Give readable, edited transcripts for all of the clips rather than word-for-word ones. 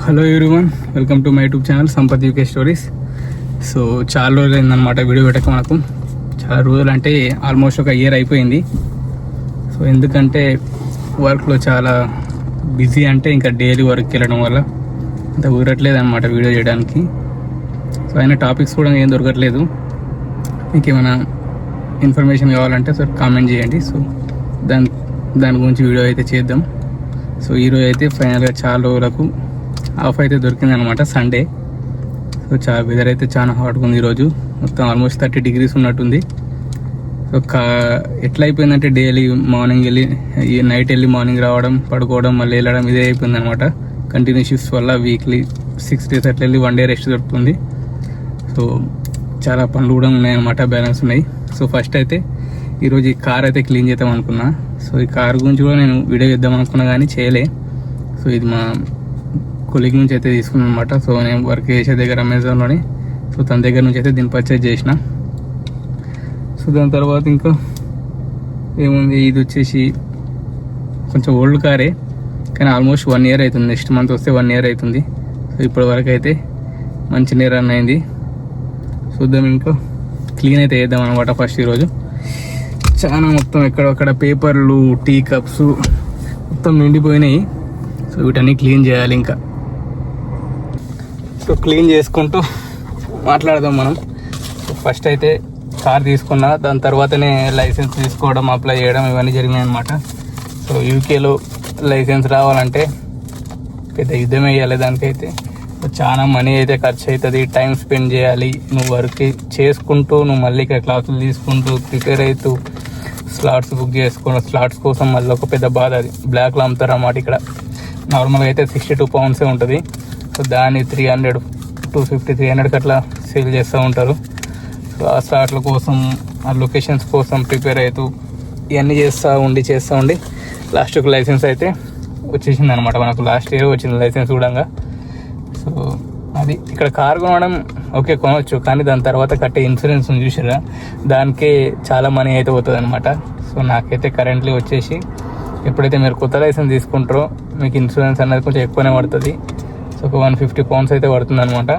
Hello everyone, welcome to my YouTube channel Sampath UK stories. So చాలా రోజులు అయిందనమాట video పెట్టక. మనకు చాలా రోజులు అంటే ఆల్మోస్ట్ ఒక ఇయర్ అయిపోయింది. సో ఎందుకంటే వర్క్లో చాలా బిజీ, అంటే ఇంకా డైలీ వర్క్కి వెళ్ళడం వల్ల అంత కుదరట్లేదు అనమాట వీడియో చేయడానికి. సో అయినా టాపిక్స్ కూడా ఏం దొరకట్లేదు. మీకు ఏమైనా ఇన్ఫర్మేషన్ కావాలంటే సార్ కామెంట్ చేయండి. సో దాని గురించి వీడియో అయితే చేద్దాం. సో ఈరోజు అయితే ఫైనల్గా చాలా రోజులకు ఆఫ్ అయితే దొరికింది అనమాట, సండే. సో చాలా వెదర్ అయితే చాలా హాట్గా ఉంది ఈరోజు. మొత్తం ఆల్మోస్ట్ 30 degrees ఉన్నట్టుంది. సో ఎట్లా అయిపోయిందంటే డైలీ మార్నింగ్ వెళ్ళి నైట్ వెళ్ళి మార్నింగ్ రావడం, పడుకోవడం, మళ్ళీ వెళ్ళడం, ఇదే అయిపోయింది అనమాట. కంటిన్యూ షిఫ్ట్స్ వల్ల వీక్లీ 6 days అట్లా వెళ్ళి 1 day రెస్ట్ దొరుకుతుంది. సో చాలా పనులు కూడా ఉన్నాయన్నమాట, బ్యాలెన్స్ ఉన్నాయి. సో ఫస్ట్ అయితే ఈరోజు ఈ కార్ అయితే క్లీన్ చేద్దాం అనుకున్నా. సో ఈ కార్ గురించి కూడా నేను వీడియో చేద్దాం అనుకున్నా కానీ చేయలే. సో ఇది మా కొలీగ్ నుంచి అయితే తీసుకున్నాను అనమాట. సో నేను వర్క్ చేసే దగ్గర అమెజాన్లోని, సో తన దగ్గర నుంచి అయితే దీన్ని పర్చేజ్ చేసిన. సో దాని తర్వాత ఇంకా ఏముంది, ఇది వచ్చేసి కొంచెం ఓల్డ్ కారే, కానీ ఆల్మోస్ట్ 1 year అవుతుంది. నెక్స్ట్ మంత్ వస్తే 1 year అవుతుంది. సో ఇప్పటి వరకు అయితే మంచి రన్ అయింది. చూద్దాం, ఇంకా క్లీన్ అయితే చేద్దాం అనమాట ఫస్ట్ ఈరోజు. చాలా మొత్తం ఎక్కడొక్కడ పేపర్లు, టీ కప్స్ మొత్తం నిండిపోయినాయి. సో వీటన్నీ క్లీన్ చేయాలి ఇంకా. సో క్లీన్ చేసుకుంటూ మాట్లాడదాం మనం. సో ఫస్ట్ అయితే కార్ తీసుకున్నా, దాని తర్వాతనే లైసెన్స్ తీసుకోవడం, అప్లై చేయడం ఇవన్నీ జరిగినాయి అనమాట. సో యూకేలో లైసెన్స్ రావాలంటే పెద్ద యుద్ధం వేయాలి దానికైతే. చాలా మనీ అయితే ఖర్చు అవుతుంది, టైం స్పెండ్ చేయాలి. నువ్వు వర్క్ చేసుకుంటూ, నువ్వు మళ్ళీ ఇక్కడ క్లాసులు తీసుకుంటూ, ప్రిపేర్ అవుతూ, స్లాట్స్ బుక్ చేసుకోవడం, స్లాట్స్ కోసం మళ్ళీ ఒక పెద్ద బాధ. అది బ్లాక్లో అమ్ముతారు అన్నమాట. ఇక్కడ నార్మల్గా అయితే 62 pounds ఉంటుంది. సో దాన్ని 300, 250, 300 అట్లా సేల్ చేస్తూ ఉంటారు. సో ఆ స్లాట్ల కోసం, ఆ లొకేషన్స్ కోసం ప్రిపేర్ అవుతూ ఇవన్నీ చేస్తూ ఉండి లాస్ట్కి లైసెన్స్ అయితే వచ్చేసింది అనమాట. మనకు లాస్ట్ ఇయర్ వచ్చింది లైసెన్స్ కూడా. సో అది ఇక్కడ కార్ కొనడం ఓకే, కొనవచ్చు, కానీ దాని తర్వాత కట్టే ఇన్సూరెన్స్ చూసారా, దానికే చాలా మనీ అయితే అవుతుంది అనమాట. సో నాకైతే కరెంట్లీ వచ్చేసి, ఎప్పుడైతే మీరు కొత్త లైసెన్స్ తీసుకుంటారో మీకు ఇన్సూరెన్స్ అనేది కొంచెం ఎక్కువనే పడుతుంది. సో ఒక 150 pounds అయితే పడుతుంది అనమాట.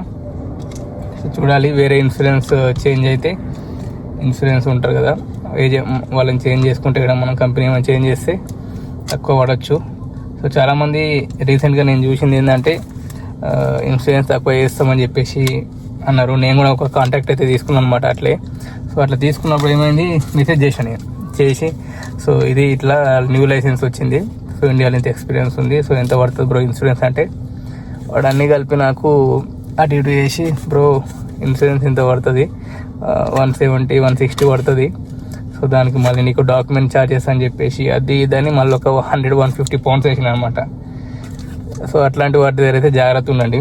సో చూడాలి, వేరే ఇన్సూరెన్స్ చేంజ్ అయితే, ఇన్సూరెన్స్ ఉంటారు కదా వాళ్ళని చేంజ్ చేసుకుంటే, ఇక్కడ మనం కంపెనీ ఏమైనా చేంజ్ చేస్తే తక్కువ పడవచ్చు. సో చాలామంది రీసెంట్గా నేను చూసింది ఏంటంటే ఇన్సూరెన్స్ తక్కువ చేస్తామని చెప్పేసి అన్నారు. నేను కూడా ఒక కాంటాక్ట్ అయితే తీసుకున్నాను అనమాట అట్లే. సో అట్లా తీసుకున్నప్పుడు ఏమైంది, మెసేజ్ చేశాను నేను చేసి, సో ఇది ఇట్లా న్యూ లైసెన్స్ వచ్చింది, సో ఇండియాలో ఇంత ఎక్స్పీరియన్స్ ఉంది, సో ఎంత పడుతుంది బ్రో ఇన్సూరెన్స్ అంటే, వాడు అన్నీ కలిపి నాకు అటు ఇటు చేసి, బ్రో ఇన్సూరెన్స్ ఇంత పడుతుంది, 170, 160 పడుతుంది. సో దానికి మళ్ళీ నీకు డాక్యుమెంట్ ఛార్జెస్ అని చెప్పేసి అది ఇదని మళ్ళీ ఒక 100, 150 pounds వేసిన అనమాట. సో అట్లాంటి వాటి దగ్గర అయితే జాగ్రత్త ఉండండి,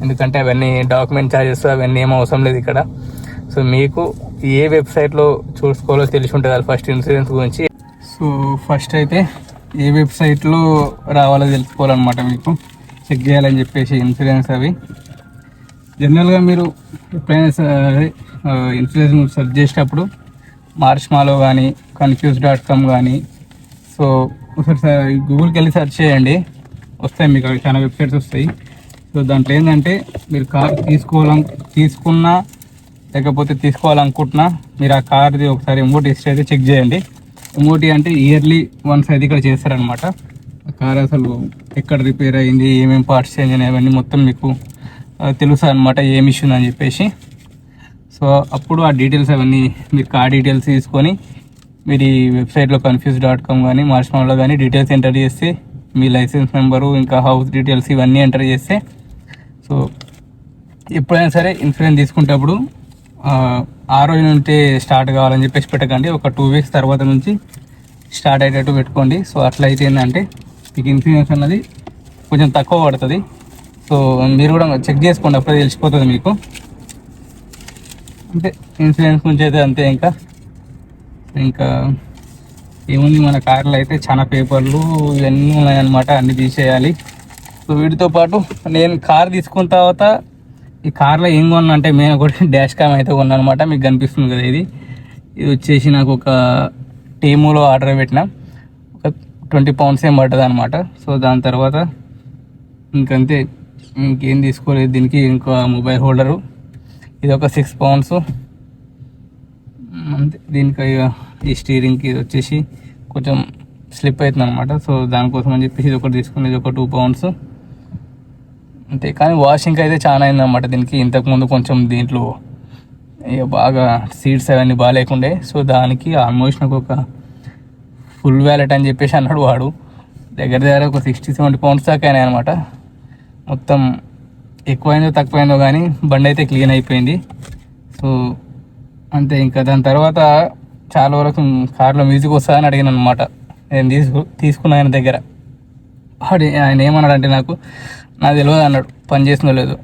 ఎందుకంటే అవన్నీ డాక్యుమెంట్ ఛార్జెస్ అవన్నీ ఏం అవసరం లేదు ఇక్కడ. సో మీకు ఏ వెబ్సైట్లో చూసుకోవాలో తెలిసి ఉంటుంది ఫస్ట్ ఇన్సూరెన్స్ గురించి. సో ఫస్ట్ అయితే ఏ వెబ్సైట్లో రావాలో తెలుసుకోవాలన్నమాట, మీకు చెక్ చేయాలని చెప్పేసి ఇన్సూరెన్స్ అవి. జనరల్గా మీరు ఎప్పుడైనా ఇన్సూరెన్స్ సెర్చ్ చేసేటప్పుడు మార్ష్మాలో కానీ, confuse.com కానీ, సో ఒకసారి గూగుల్కి వెళ్ళి సెర్చ్ చేయండి, వస్తాయి మీకు అవి చాలా వెబ్సైట్స్ వస్తాయి. సో దాంట్లో ఏంటంటే మీరు కార్ తీసుకున్నా లేకపోతే తీసుకోవాలనుకుంటున్నా, మీరు ఆ కార్ది ఒకసారి ఎంఓటీ హిస్టరీ అయితే చెక్ చేయండి. ఎంఓటీ అంటే ఇయర్లీ వన్స్ అయితే ఇక్కడ చేస్తారనమాట. ఆ కార్ అసలు ఎక్కడ రిపేర్ అయింది, ఏమేమి పార్ట్స్ చేంజ్ అయినాయి, అవన్నీ మొత్తం మీకు తెలుసు అనమాట, ఏమి ఇష్యూ అని చెప్పేసి. సో అప్పుడు ఆ డీటెయిల్స్ అవన్నీ మీరు కార్ డీటెయిల్స్ తీసుకొని మీరు ఈ వెబ్సైట్లో confuse.com కానీ, మార్ష్మాలో కానీ డీటెయిల్స్ ఎంటర్ చేస్తే, మీ లైసెన్స్ నెంబరు, ఇంకా హౌస్ డీటెయిల్స్ ఇవన్నీ ఎంటర్ చేస్తే, సో ఎప్పుడైనా సరే ఇన్సూరెన్స్ తీసుకునేటప్పుడు ఆ రోజు నుండి స్టార్ట్ కావాలని చెప్పేసి పెట్టకండి, ఒక 2 weeks తర్వాత నుంచి స్టార్ట్ అయ్యేటట్టు పెట్టుకోండి. సో అట్లా అయితే ఏంటంటే మీకు ఇన్సూరెన్స్ అన్నది కొంచెం తక్కువ పడుతుంది. సో మీరు కూడా చెక్ చేసుకోండి, అప్పుడే తెలిసిపోతుంది మీకు. అంటే ఇన్సూరెన్స్ గురించి అయితే అంతే. ఇంకా ఏముంది, మన కార్లో అయితే చాలా పేపర్లు ఇవన్నీ ఉన్నాయన్నమాట, అన్నీ తీసేయాలి. సో వీటితో పాటు నేను కార్ తీసుకున్న తర్వాత ఈ కార్లో ఏం కొన్నా అంటే, మేము ఒకటి డాష్ క్యామ్ అయితే కొన్నా అనమాట. మీకు కనిపిస్తుంది కదా, ఇది వచ్చేసి నాకు ఒక టేమోలో ఆర్డర్ పెట్టిన, ఒక 20 pounds ఏం పడ్డది అనమాట. సో దాని తర్వాత ఇంకంతే, ఇంకేం తీసుకోలేదు దీనికి. ఇంకా మొబైల్ హోల్డరు, ఇది ఒక 6 pounds అంతే. దీనికి ఈ స్టీరింగ్కి ఇది వచ్చేసి కొంచెం స్లిప్ అవుతుంది అనమాట. సో దానికోసం అని చెప్పేసి ఇది ఒకటి తీసుకుని, ఇది ఒక 2 pounds అంతే. కానీ వాషింగ్కి అయితే చాలా అయిందన్నమాట దీనికి. ఇంతకుముందు కొంచెం దీంట్లో ఇక బాగా సీట్స్ అవన్నీ బాగాలేకుండే. సో దానికి ఆల్మోస్ట్ నాకు ఒక ఫుల్ వ్యాలెట్ అని చెప్పేసి అన్నాడు వాడు. దగ్గర ఒక 60-70 pounds దాకా అయినాయి అనమాట. మొత్తం ఎక్కువైందో తక్కువైందో కానీ బండి అయితే క్లీన్ అయిపోయింది. సో అంతే. ఇంకా దాని తర్వాత చాలా వరకు కార్లో మ్యూజిక్ వస్తుందని అడిగాను అనమాట. నేను తీసుకున్న ఆయన దగ్గర. ఆయన ఏమన్నాడంటే నాకు తెలియదు అన్నాడు, పని చేసిందో లేదో.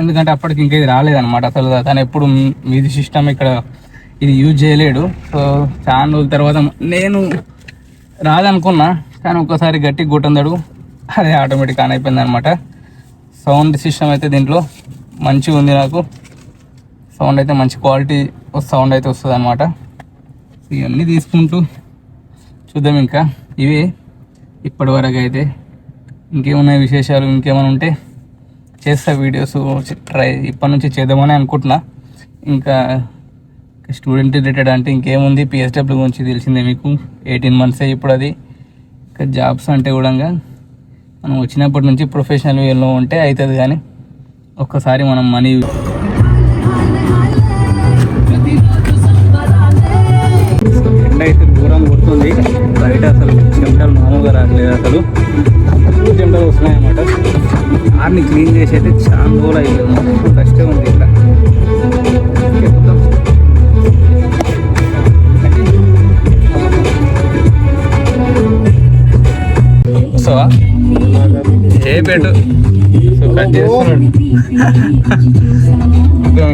ఎందుకంటే అప్పటికి ఇంకా ఇది రాలేదన్నమాట అసలు. తను ఎప్పుడు మ్యూజిక్ సిస్టమ్ ఇక్కడ ఇది యూజ్ చేయలేడు. సో చాలా రోజుల తర్వాత నేను రాదనుకున్నా, కానీ ఒక్కసారి గట్టి గుట్టందడు, అదే ఆటోమేటిక్ ఆన్ అయిపోయింది అనమాట. సౌండ్ సిస్టమ్ అయితే దీంట్లో మంచిగా ఉంది. నాకు సౌండ్ అయితే మంచి క్వాలిటీ సౌండ్ అయితే వస్తుంది అనమాట. ఇవన్నీ తీసుకుంటూ చూద్దాం. ఇంకా ఇవే ఇప్పటి వరకు అయితే. ఇంకేమున్నాయి విశేషాలు, ఇంకేమైనా ఉంటే చేస్తా వీడియోస్. ఇప్పటి నుంచి చేద్దామని అనుకుంటున్నా. ఇంకా స్టూడెంట్ రిలేటెడ్ అంటే ఇంకేముంది, PSW గురించి తెలిసిందే మీకు. 18 months ఇప్పుడు అది. ఇంకా జాబ్స్ అంటే కూడా మనం వచ్చినప్పటి నుంచి ప్రొఫెషనల్ వేలో ఉంటే అవుతుంది. కానీ ఒక్కసారి మనం మనీ ఎండ అయితే దూరం కొడుతుంది బయట. అసలు చెమటలు మామూలుగా రావట్లేదు, అసలు చెమటలు వస్తున్నాయి అన్నమాట. కార్ని క్లీన్ చేసి అయితే చాలా రోజులు అయిపోయింది. మొత్తం డస్టే ఉంది ఇక్కడ. వస్తావా ఏ పెట్టు. సో కట్ చేస్తున్నాడు.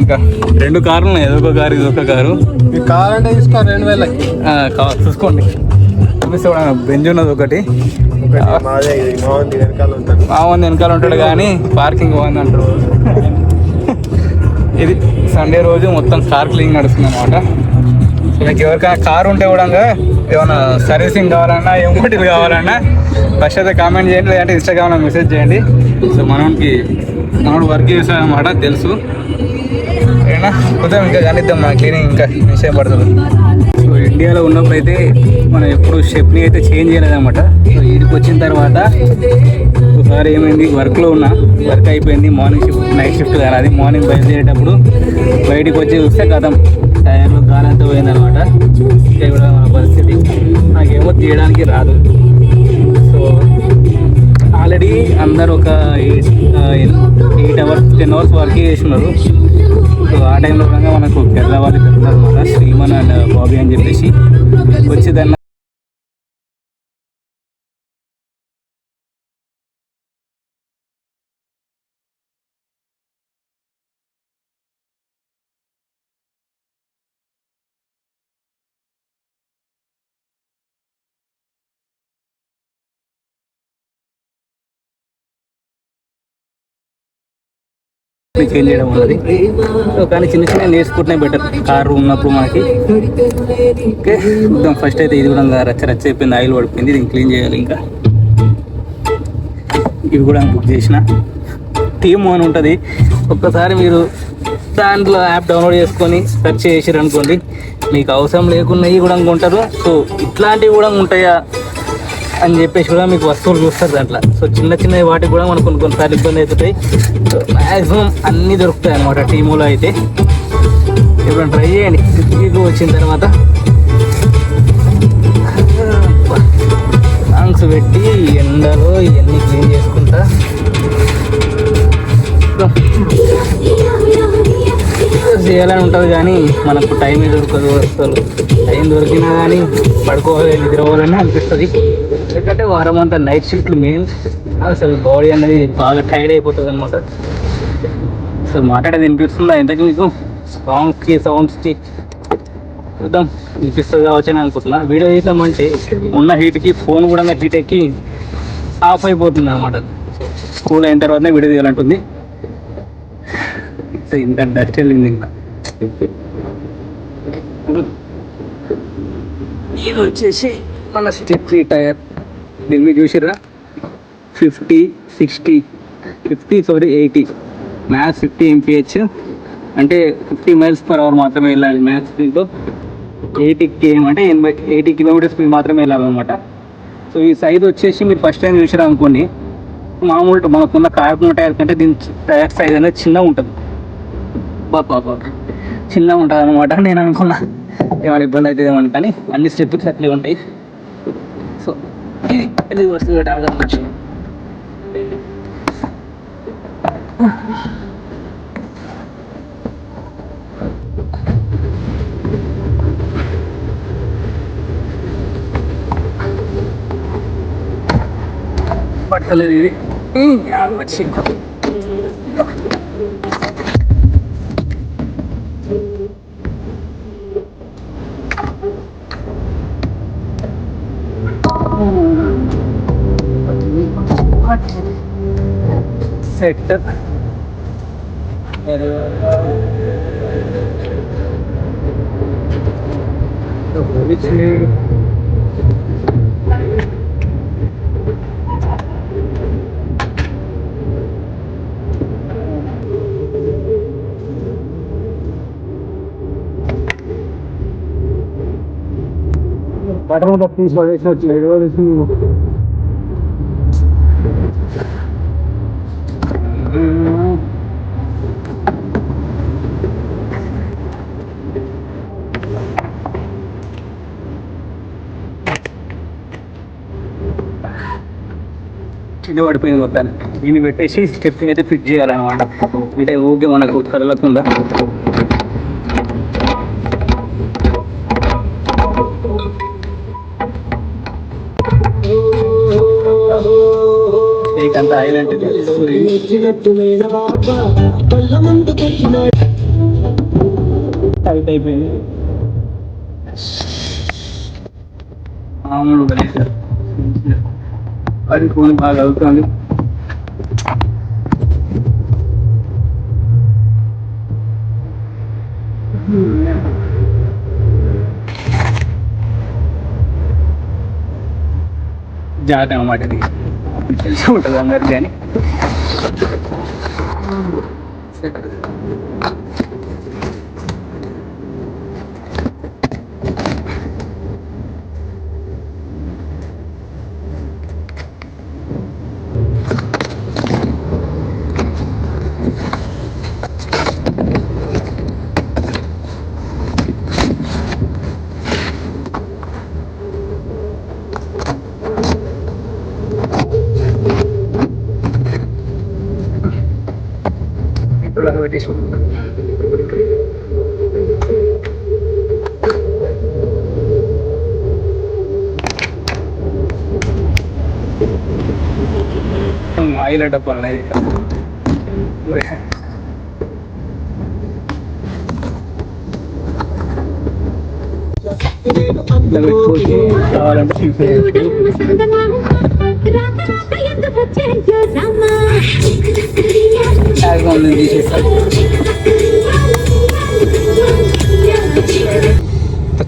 ఇంకా 2 కార్లు ఉన్నాయి, ఏదో ఒక కారు ఇదొక కారు. కావాలంటే తీసుకో 2000కి. చూసుకోండి. చూపిస్తే బెంజ్ ఉన్నది ఒకటి. బాగుంది వెనకాల ఉంటాడు, కానీ పార్కింగ్ బాగుంది అంటారు. ఇది సండే రోజు మొత్తం కార్ క్లీనింగ్ నడుస్తుంది అనమాట. సో మీకు ఎవరికైనా కారు ఉంటే కూడా ఏమైనా సర్వీసింగ్ కావాలన్నా, ఎంఓటీలు కావాలన్నా ఫస్ట్ అయితే కామెంట్ చేయండి, లేదంటే ఇన్స్టాగ్రామ్లో మెసేజ్ చేయండి. సో మనోడు వర్క్ చేస్తాడనమాట, తెలుసు. ఏనా కొంచెం ఇంకా కానిద్దాం, మన క్లీనింగ్ ఇంకా నిశ్చయం పడుతుంది. సో ఇండియాలో ఉన్నప్పుడు అయితే మనం ఎప్పుడు స్టెప్ని అయితే చేంజ్ చేయలేదన్నమాట. సో వీడికి వచ్చిన తర్వాత ఒకసారి ఏమైంది, వర్క్లో ఉన్నా, వర్క్ అయిపోయింది, మార్నింగ్ షిఫ్ట్ నైట్ షిఫ్ట్ కానీ అది. మార్నింగ్ బయలుదేరేటప్పుడు బయటికి వచ్చి చూస్తే కథం టైర్లో గాలంతా పోయిందనమాట. ఇంకా కూడా మన పరిస్థితి. నాకేమో తీయడానికి రాదు. సో ఆల్రెడీ అందరు ఒక 8 hours 10 hours వర్క్ చేస్తున్నారు. సో ఆ టైంలో కూడా మనకు కేరళ వాళ్ళు చెప్తున్నారు అనమాట, శ్రీమన్ అండ్ బాబీ అని చెప్పేసి వచ్చి దాన్ని చేంజ్ చేయడం ఉన్నది. సో కానీ చిన్న చిన్న నేర్చుకుంటున్నాయి బెటర్ కారు ఉన్నప్పుడు మనకి. ఓకే మొత్తం ఫస్ట్ అయితే ఇది కూడా రచ్చ అయిపోయింది, ఆయిల్ పడిపోయింది. దీన్ని క్లీన్ చేయాలి. ఇంకా ఇవి కూడా బుక్ చేసిన. టీమ్ అని ఉంటుంది, ఒక్కసారి మీరు దాంట్లో యాప్ డౌన్లోడ్ చేసుకొని సెర్చ్ చేసారు అనుకోండి, మీకు అవసరం లేకున్నవి కూడా ఉంటారు. సో ఇట్లాంటివి కూడా ఉంటాయా అని చెప్పేసి కూడా మీకు వస్తువులు చూస్తారు దాంట్లో. సో చిన్న చిన్న వాటికి కూడా మనకు కొన్నిసార్లు ఇబ్బంది అవుతుంటాయి. సో మ్యాక్సిమం అన్నీ దొరుకుతాయి అన్నమాట టీములో అయితే. ఎప్పుడైనా ట్రై చేయండి. మీకు వచ్చిన తర్వాత సాంగ్స్ పెట్టి ఎండలో ఇవన్నీ క్లీన్ చేసుకుంటా. చేయాలని ఉంటుంది కానీ మనకు టైం దొరకదు. అసలు టైం దొరికినా కానీ పడుకోవాలి, నిద్రపోవాలని అనిపిస్తుంది. ఎందుకంటే వారం అంతా నైట్ షిఫ్ట్లు మెయిన్. అసలు బాడీ అనేది బాగా టైర్డ్ అయిపోతుంది అనమాట. అసలు మాట్లాడేది వినిపిస్తుందా ఇంతకీ మీకు? సౌండ్స్కి చూద్దాం, వినిపిస్తుంది కావచ్చు అని అనుకుంటున్నా. వీడియో చేద్దామంటే ఉన్న హీట్కి ఫోన్ కూడా హీట్ ఎక్కి ఆఫ్ అయిపోతుంది అనమాట. స్కూల్ అయిన తర్వాతనే వీడియో తీయాలంటుంది. ఇంత డస్ట్ వెళ్ళింది. ఇంకా ఇది వచ్చేసి మన స్టెప్నీ టైర్. దీన్ని చూసిర్రా 50, 60 80 మ్యాక్స్ 50 mph అంటే 50 mph మాత్రమే వెళ్ళాలి మ్యాక్స్ స్పీడ్తో. 80 km అంటే 80 km స్పీడ్ మాత్రమే వెళ్ళాలన్నమాట. సో ఈ సైజ్ వచ్చేసి మీరు ఫస్ట్ టైం చూసారు అనుకోండి, మామూలు మనకున్న కార్బన్ టైర్ కంటే దీని టైర్ సైజ్ అనేది చిన్నగా ఉంటుంది, చిన్నగా ఉంటుంది అనమాట. నేను అనుకున్నా ఏమైనా ఇబ్బంది అవుతుందేమని, కానీ అన్ని స్టెప్స్ అట్లే ఉంటాయి. సో ఇది వస్తుంది పెట్టాలి. పట్టలేదు ఇది వచ్చి సెట్ బటన్ తీసి పడేసి వచ్చి కింద పడిపోయింది మొత్తాన్ని. దీన్ని పెట్టేసి స్టెప్ అయితే ఫిట్ చేయాలన్నమాట. అంటే ఓకే మనకు కదలకుండా. అంత ఆయిల్ అంటే టైట్ అయిపోయింది. మామూలు అది ఫోన్ బాగా అవుతుంది. జాగ్రత్త అన్నమాట, ఇది తెలిసి ఉంటుంది అందరికి. కానీ పెట్టేసి ఆయిల్ డబ్బా అనేది కావాలంటే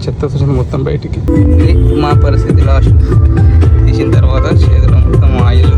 చెత్త వచ్చింది మొత్తం బయటికి. ఇది మా పరిస్థితి. లాస్ట్ తీసిన తర్వాత చేతిలో మొత్తం ఆయిల్